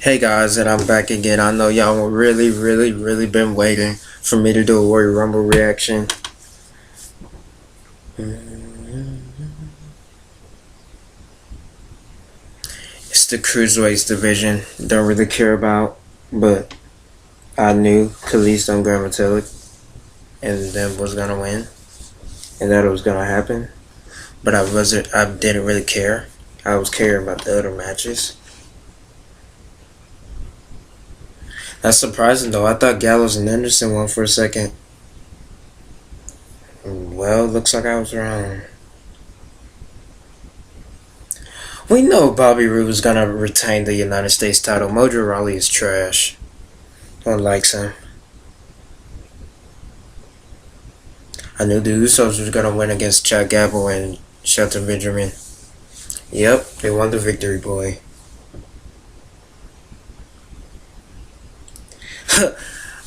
Hey guys, and I'm back again. I know y'all really been waiting for me to do a Royal Rumble reaction. It's the Cruiserweights division. Don't really care about, but I knew Kalisto and Grammatilic and them was gonna win, and that it was gonna happen. But I didn't really care. I was caring about the other matches. That's surprising though. I thought Gallows and Anderson won for a second. Well, looks like I was wrong. We know Bobby Roode was gonna retain the United States title. Mojo Rawley is trash. No one likes him. I knew the Usos was gonna win against Chad Gable and Shelton Benjamin. Yep, they won the victory, boy.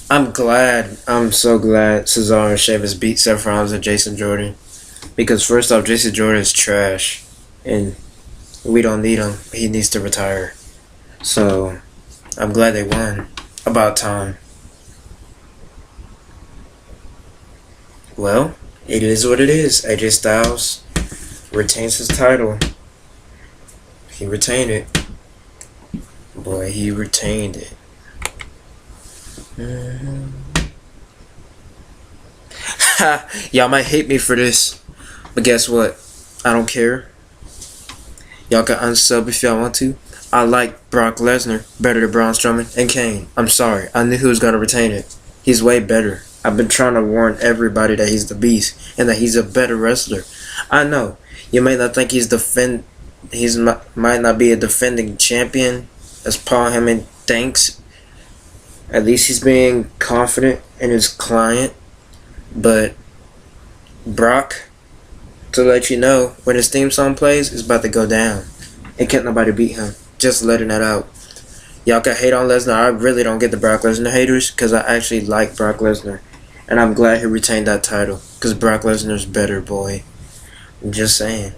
I'm so glad Cesaro and Sheamus beat Seth Rollins and Jason Jordan. Because first off, Jason Jordan is trash. And we don't need him. He needs to retire. So, I'm glad they won. About time. Well, it is what it is. AJ Styles retains his title. He retained it. Boy, he retained it. Y'all might hate me for this, but guess what? I don't care. Y'all can unsub if y'all want to. I like Brock Lesnar better than Braun Strowman and Kane. I'm sorry. I knew he was going to retain it. He's way better. I've been trying to warn everybody that he's the beast and that he's a better wrestler. I know. You may not think might not be a defending champion, as Paul Heyman thinks. At least he's being confident in his client. But Brock, to let you know, when his theme song plays, it's about to go down. And can't nobody beat him. Just letting that out. Y'all can hate on Lesnar. I really don't get the Brock Lesnar haters because I actually like Brock Lesnar. And I'm glad he retained that title because Brock Lesnar's better, boy. I'm just saying.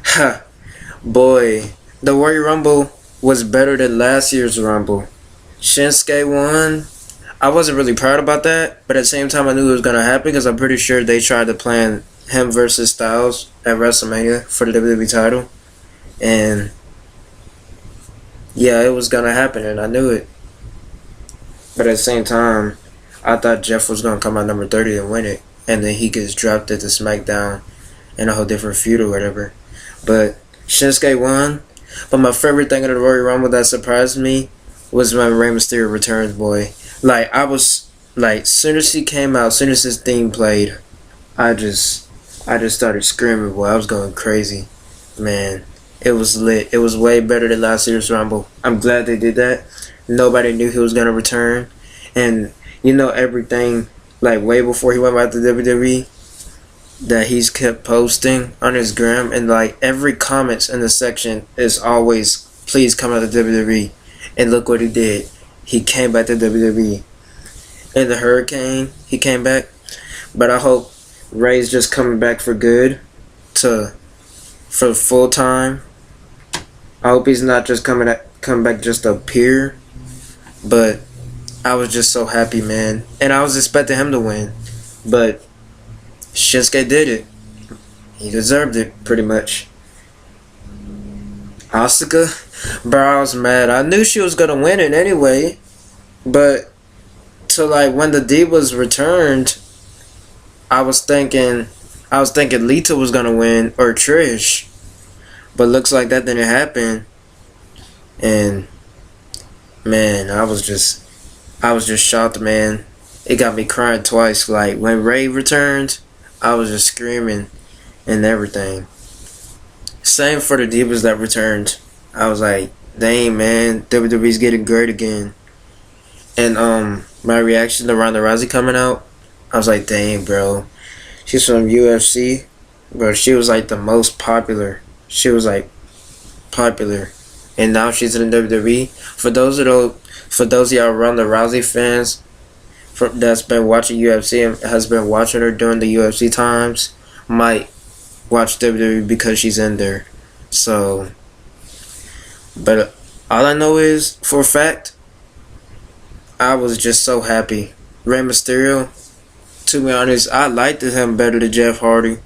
Ha! Boy, the Royal Rumble was better than last year's Rumble. Shinsuke won. I wasn't really proud about that, but at the same time I knew it was going to happen because I'm pretty sure they tried to plan him versus Styles at WrestleMania for the WWE title. And yeah, it was going to happen and I knew it. But at the same time, I thought Jeff was going to come out number 30 and win it. And then he gets dropped at the SmackDown in a whole different feud or whatever. But Shinsuke won. But my favorite thing of the Royal Rumble that surprised me was when Rey Mysterio returns, boy. Like, I was, like, soon as he came out, soon as his theme played, I just started screaming, boy. I was going crazy. Man, it was lit. It was way better than last year's Rumble. I'm glad they did that. Nobody knew he was going to return. And, you know, everything, like, way before he went back to WWE, that he's kept posting on his gram. And, like, every comments in the section is always, please come out to WWE. And look what he did. He came back to WWE. In the Hurricane, he came back. But I hope Ray's just coming back for good for full time. I hope he's not just come back just to appear. But I was just so happy, man. And I was expecting him to win. But Shinsuke did it. He deserved it, pretty much. Asuka, bro, I was mad. I knew she was gonna win it anyway, but when the Divas returned, I was thinking Lita was gonna win or Trish, but looks like that didn't happen. And man, I was just shocked, man. It got me crying twice. Like when Ray returned, I was just screaming and everything. Same for the Divas that returned. I was like, dang, man, WWE's getting great again. And my reaction to Ronda Rousey coming out, I was like, dang, bro. She's from UFC, bro. She was like the most popular. She was like popular, and now she's in the WWE. For those of y'all Ronda Rousey fans, that's been watching UFC and has been watching her during the UFC times, might watch WWE because she's in there. So But all I know is, for a fact, I was just so happy. Rey Mysterio, to be honest, I liked him better than Jeff Hardy.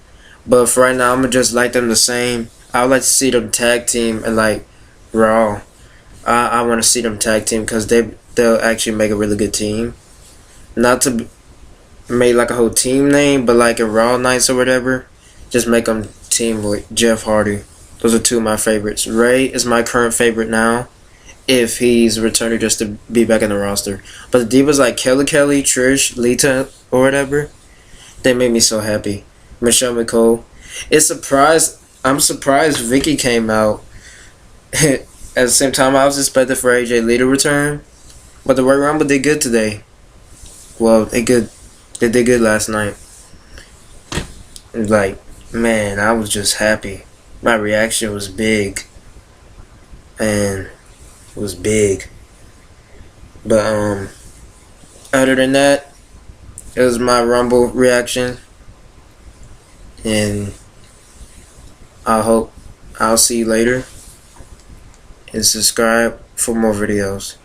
But for right now, I'm gonna just like them the same. I would like to see them tag team and like Raw. I want to see them tag team because they'll actually make a really good team. Not to make like a whole team name, but like a Raw Nights or whatever. Just make them team with Jeff Hardy. Those are two of my favorites. Ray is my current favorite now, if he's returning just to be back in the roster. But the divas like Kelly, Trish, Lita, or whatever, they made me so happy. Michelle McCool. I'm surprised Vicky came out. At the same time, I was expecting for AJ Lee to return. But the Royal Rumble did good today. Well, they did good last night. Like, man, I was just happy. My reaction was big. And it was big. But other than that, it was my Rumble reaction. And I hope I'll see you later. And subscribe for more videos.